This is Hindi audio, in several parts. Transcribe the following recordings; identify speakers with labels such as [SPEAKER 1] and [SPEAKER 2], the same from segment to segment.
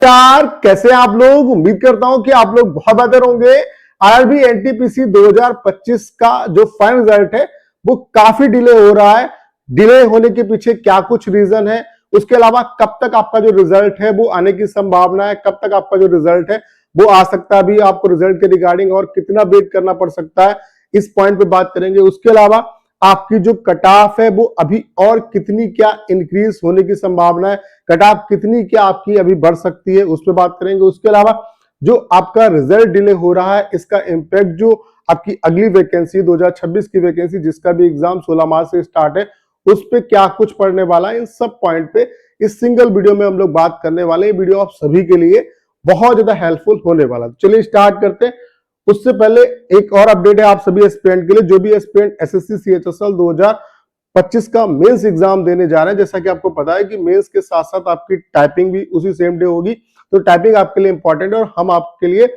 [SPEAKER 1] नमस्कार, कैसे हैं आप लोग। उम्मीद करता हूं कि आप लोग बहुत बेहतर होंगे। आरआरबी एनटीपीसी 2025 का जो फाइनल रिजल्ट है वो काफी डिले हो रहा है। डिले होने के पीछे क्या कुछ रीजन है, उसके अलावा कब तक आपका जो रिजल्ट है वो आने की संभावना है, कब तक आपका जो रिजल्ट है वो आ सकता है, अभी आपको रिजल्ट के रिगार्डिंग और कितना वेट करना पड़ सकता है, इस पॉइंट पे बात करेंगे। उसके अलावा आपकी जो कट ऑफ है वो अभी और कितनी क्या इंक्रीज होने की संभावना है, कट ऑफ कितनी क्या आपकी अभी बढ़ सकती है, उस पर बात करेंगे। उसके अलावा जो आपका रिजल्ट डिले हो रहा है इसका इंपैक्ट जो आपकी अगली वैकेंसी 2026 की वैकेंसी जिसका भी एग्जाम 16 मार्च से स्टार्ट है उस पे क्या कुछ पढ़ने वाला है, इन सब पॉइंट पे इस सिंगल वीडियो में हम लोग बात करने वाले हैं। वीडियो आप सभी के लिए बहुत ज्यादा हेल्पफुल होने वाला है। चलिए स्टार्ट करते हैं। उससे पहले एक और अपडेट है आप सभी एस्पिरेंट के लिए, जो भी एस्पिरेंट एसएससी सीएचएसएल 2025 का मेंस एग्जाम देने जा रहे हैं। जैसा कि आपको पता है कि मेंस के साथ साथ आपकी टाइपिंग भी उसी सेम डे होगी, तो टाइपिंग आपके लिए इंपॉर्टेंट है और हम आपके लिए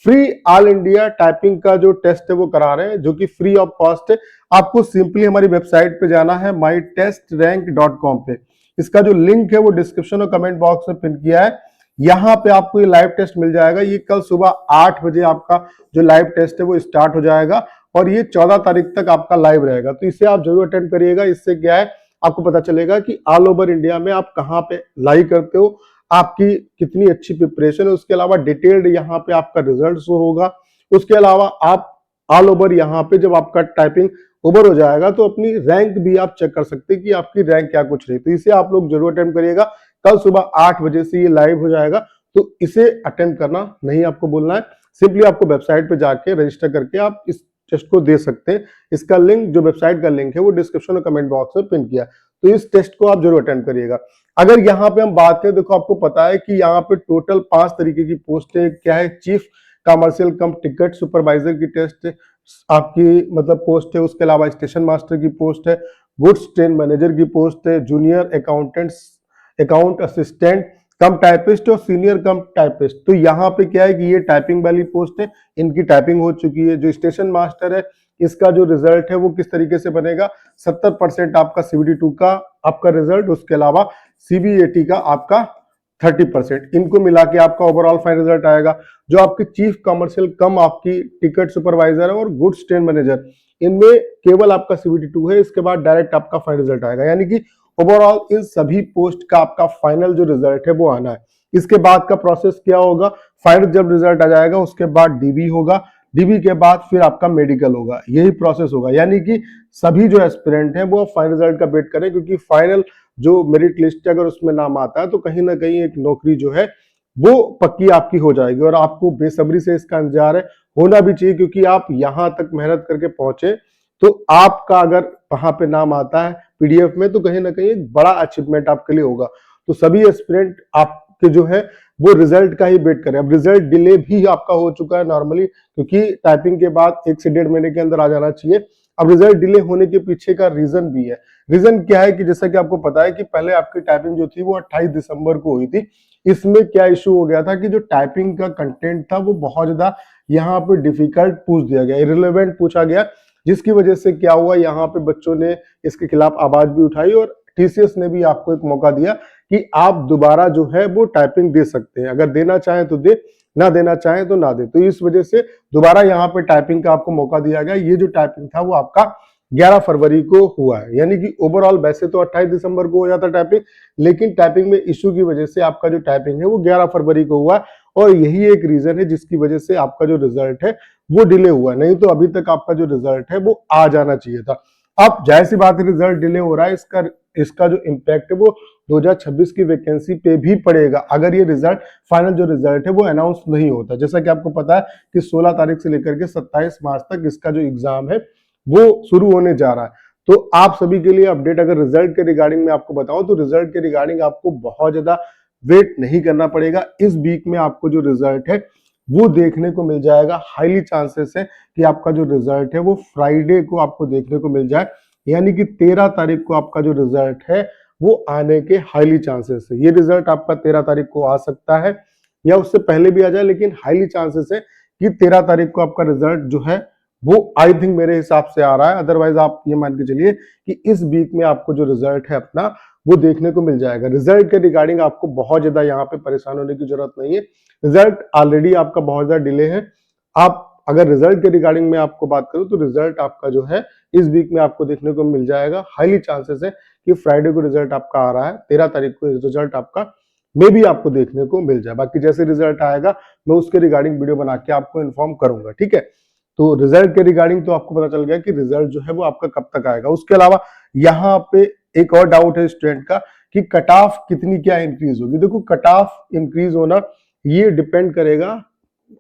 [SPEAKER 1] फ्री ऑल इंडिया टाइपिंग का जो टेस्ट है वो करा रहे हैं, जो कि फ्री ऑफ कॉस्ट है। आपको सिंपली हमारी वेबसाइट पे जाना है mytestrank.com पे। इसका जो लिंक है वो डिस्क्रिप्शन और कमेंट बॉक्स में पिन किया है। यहाँ पे आपको ये लाइव टेस्ट मिल जाएगा। ये कल सुबह 8 बजे आपका जो लाइव टेस्ट है वो स्टार्ट हो जाएगा और ये 14 तारीख तक आपका लाइव रहेगा, तो इसे आप जरूर अटेंड करिएगा। इससे क्या है, आपको पता चलेगा कि ऑल ओवर इंडिया में आप कहाँ पे लाइव करते हो, आपकी कितनी अच्छी प्रिपरेशन है। उसके अलावा डिटेल्ड यहाँ पे आपका रिजल्ट शो होगा। उसके अलावा आप ऑल ओवर यहाँ पे जब आपका टाइपिंग ओवर हो जाएगा तो अपनी रैंक भी आप चेक कर सकते हैं कि आपकी रैंक क्या कुछ रही, तो इसे आप लोग जरूर अटेंड करिएगा। कल सुबह 8 बजे से ये लाइव हो जाएगा, तो इसे अटेंड करना नहीं आपको बोलना है। सिंपली आपको वेबसाइट पे जाके रजिस्टर करके आप इस टेस्ट को दे सकते हैं। इसका लिंक, जो वेबसाइट का लिंक है वो डिस्क्रिप्शन और कमेंट बॉक्स में पिन किया, तो इस टेस्ट को आप जरूर अटेंड करिएगा। अगर यहाँ पे हम बात करें, देखो आपको पता है कि यहाँ पे टोटल 5 तरीके की पोस्ट है। क्या है, चीफ कमर्शियल कम टिकट सुपरवाइजर की टेस्ट आपकी मतलब पोस्ट है। उसके अलावा स्टेशन मास्टर की पोस्ट है, गुड्स ट्रेन मैनेजर की पोस्ट है, जूनियर अकाउंटेंट्स अकाउंट असिस्टेंट कम टाइपिस्ट और सीनियर कम टाइपिस्ट। तो यहाँ पे क्या है कि ये टाइपिंग वाली पोस्ट है, इनकी टाइपिंग हो चुकी है। जो स्टेशन मास्टर है इसका जो रिजल्ट है वो किस तरीके से बनेगा, 70% आपका CBT2 का आपका रिजल्ट, उसके अलावा CBAT का आपका 30%, इनको मिला के आपका ओवरऑल फाइन रिजल्ट आएगा। जो आपकी चीफ कमर्शियल कम आपकी टिकट सुपरवाइजर है और गुड्स ट्रेन मैनेजर, इनमें केवल आपका CBT2 है, इसके बाद डायरेक्ट आपका फाइन रिजल्ट आएगा। यानी कि ओवरऑल इन सभी पोस्ट का आपका फाइनल जो रिजल्ट है वो आना है। इसके बाद का प्रोसेस क्या होगा, फाइनल जब रिजल्ट आ जाएगा उसके बाद डीबी होगा, डीबी के बाद फिर आपका मेडिकल होगा, यही प्रोसेस होगा। यानी कि सभी जो एस्पिरेंट हैं वो फाइनल रिजल्ट का वेट करें, क्योंकि फाइनल जो मेरिट लिस्ट है अगर उसमें नाम आता है तो कहीं ना कहीं एक नौकरी जो है वो पक्की आपकी हो जाएगी और आपको बेसब्री से इसका इंतजार है, होना भी चाहिए, क्योंकि आप यहां तक मेहनत करके पहुंचे तो आपका अगर वहां पे नाम आता है पीडीएफ में तो कहीं ना कहीं एक बड़ा अचीवमेंट आपके लिए होगा। तो सभी एस्पिरेंट आपके जो है वो रिजल्ट का ही वेट करें। अब रिजल्ट डिले भी आपका हो चुका है नॉर्मली, क्योंकि टाइपिंग के बाद 1 से 1.5 महीने के अंदर आ जाना चाहिए। अब रिजल्ट डिले होने के पीछे का रीजन भी है। रीजन क्या है कि जैसा कि आपको पता है कि पहले आपकी टाइपिंग जो थी वो 28 दिसंबर को हुई थी। इसमें क्या इशू हो गया था कि जो टाइपिंग का कंटेंट था वो बहुत ज्यादा यहाँ पे डिफिकल्ट पूछ दिया गया, इररिलेवेंट पूछा गया, जिसकी वजह से क्या हुआ, यहाँ पे बच्चों ने इसके खिलाफ आवाज भी उठाई और टीसीएस ने भी आपको एक मौका दिया कि आप दोबारा जो है वो टाइपिंग दे सकते हैं, अगर देना चाहें तो दे, ना देना चाहें तो ना दे। तो इस वजह से दोबारा यहाँ पे टाइपिंग का आपको मौका दिया गया। ये जो टाइपिंग था वो आपका 11 फरवरी को हुआ है, यानी कि ओवरऑल वैसे तो 28 दिसंबर को हो जाता टाइपिंग, लेकिन टाइपिंग में इशू की वजह से आपका जो टाइपिंग है वो 11 फरवरी को हुआ और यही एक रीजन है जिसकी वजह से आपका जो रिजल्ट है वो डिले हुआ। नहीं तो अभी तक आपका जो रिजल्ट है वो आ जाना चाहिए था। अब जाहिर सी बात है रिजल्ट डिले हो रहा है, इसका जो इम्पैक्ट है वो 2026 की वैकेंसी पे भी पड़ेगा अगर ये रिजल्ट, फाइनल जो रिजल्ट है वो अनाउंस नहीं होता। जैसा कि आपको पता है कि 16 तारीख से लेकर के 27 मार्च तक इसका जो एग्जाम है वो शुरू होने जा रहा है। तो आप सभी के लिए अपडेट, अगर रिजल्ट के रिगार्डिंग में आपको बताऊं तो रिजल्ट के रिगार्डिंग आपको बहुत ज्यादा वेट नहीं करना पड़ेगा। इस वीक में आपको जो रिजल्ट है वो देखने को मिल जाएगा। हाईली चांसेस है कि आपका जो रिजल्ट है वो फ्राइडे को आपको देखने को मिल जाए, यानी कि 13 तारीख को आपका जो रिजल्ट है वो आने के हाईली चांसेस है। ये रिजल्ट आपका 13 तारीख को आ सकता है या उससे पहले भी आ जाए, लेकिन हाईली चांसेस है कि 13 तारीख को आपका रिजल्ट जो है वो आई थिंक मेरे हिसाब से आ रहा है। अदरवाइज आप ये मान के चलिए कि इस वीक में आपको जो रिजल्ट है अपना वो देखने को मिल जाएगा। रिजल्ट के रिगार्डिंग आपको बहुत ज्यादा यहाँ पे परेशान होने की जरूरत नहीं है। रिजल्ट ऑलरेडी आपका बहुत ज्यादा डिले है। आप अगर रिजल्ट के रिगार्डिंग में आपको बात करूं तो रिजल्ट आपका जो है इस वीक में आपको देखने को मिल जाएगा। हाईली चांसेस है कि फ्राइडे को रिजल्ट आपका आ रहा है, 13 तारीख को रिजल्ट आपका में भी आपको देखने को मिल जाए। बाकी जैसे रिजल्ट आएगा मैं उसके रिगार्डिंग वीडियो बना के आपको इन्फॉर्म करूंगा, ठीक है। तो रिजल्ट के रिगार्डिंग तो आपको पता चल गया कि रिजल्ट जो है वो आपका कब तक आएगा। उसके अलावा यहाँ पे एक और डाउट है स्टूडेंट का कि कट ऑफ कितनी क्या इंक्रीज होगी। देखो कट ऑफ इंक्रीज होना ये डिपेंड करेगा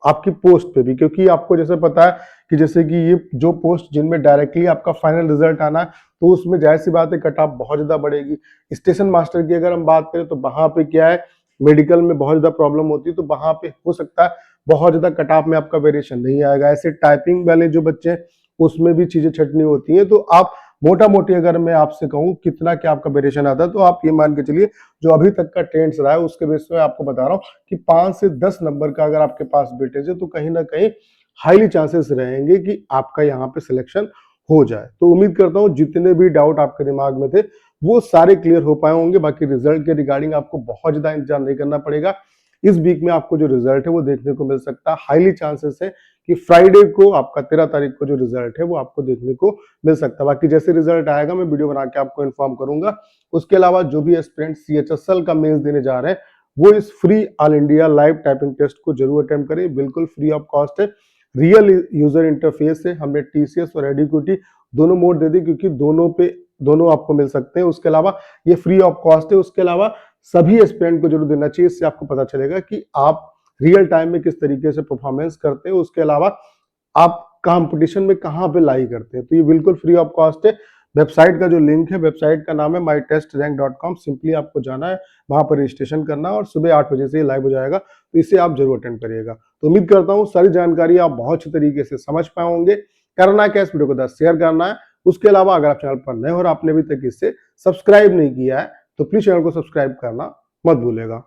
[SPEAKER 1] आपकी पोस्ट पे भी, क्योंकि आपको जैसे पता है कि जैसे कि ये जो पोस्ट जिनमें डायरेक्टली आपका फाइनल रिजल्ट आना है तो उसमें जाहिर सी बात है कट ऑफ बहुत ज्यादा बढ़ेगी। स्टेशन मास्टर की अगर हम बात करें तो वहां पे क्या है, मेडिकल में बहुत ज्यादा प्रॉब्लम होती है, तो वहां पे हो सकता है बहुत ज्यादा कट ऑफ में आपका वेरिएशन नहीं आएगा। ऐसे टाइपिंग वाले जो बच्चे उसमें भी चीजें छटनी होती है, तो आप मोटा मोटी अगर मैं आपसे कहूँ कितना क्या आपका वेरिएशन आता है तो आप ये मान के चलिए जो अभी तक का ट्रेंड्स रहा है उसके बेस पे आपको बता रहा हूँ कि 5 से 10 नंबर का अगर आपके पास वेटेज है तो कहीं ना कहीं हाईली चांसेस रहेंगे कि आपका यहाँ पे सिलेक्शन हो जाए। तो उम्मीद करता हूँ जितने भी डाउट आपके दिमाग में थे वो सारे क्लियर हो पाए होंगे। बाकी रिजल्ट के रिगार्डिंग आपको बहुत ज्यादा इंतजार नहीं करना पड़ेगा। इस वीक में आपको जो रिजल्ट है वो देखने को मिल सकता है। हाईली चांसेस है कि फ्राइडे को आपका 13 तारीख को जो रिजल्ट है वो आपको देखने को मिल सकता है। बाकी जैसे रिजल्ट आएगा मैं वीडियो बना के आपको इन्फॉर्म करूंगा। उसके अलावा जो भी एस्पिरेंट CHSL का मेंस देने जा रहे हैं वो इस free all India live typing test को जरूर अटेम्प्ट करें, बिल्कुल फ्री ऑफ कॉस्ट है। रियल यूजर इंटरफेस है। हमने TCS और एडुकेटी दोनों मोड दे दी क्योंकि दोनों आपको मिल सकते हैं। उसके अलावा ये फ्री ऑफ कॉस्ट है। उसके अलावा सभी एस्पिरेंट को जरूर देना चाहिए, इससे आपको पता चलेगा कि आप रियल टाइम में किस तरीके से परफॉर्मेंस करते हैं। उसके अलावा आप कंपटीशन में कहां पे लाई करते हैं। तो ये बिल्कुल फ्री ऑफ कॉस्ट है। वेबसाइट का जो लिंक है, वेबसाइट का नाम है mytestrank.com। सिंपली आपको जाना है, वहां पर रजिस्ट्रेशन करना है और सुबह 8 बजे से ये लाइव हो जाएगा। तो इसे आप जरूर अटेंड करिएगा। तो उम्मीद करता हूँ सारी जानकारी आप बहुत अच्छी तरीके से समझ पाए होंगे। करना क्या, इस वीडियो को शेयर करना है। उसके अलावा अगर आप चैनल पर नए हो और आपने अभी तक इसे सब्सक्राइब नहीं किया है तो प्लीज चैनल को सब्सक्राइब करना मत भूलेगा।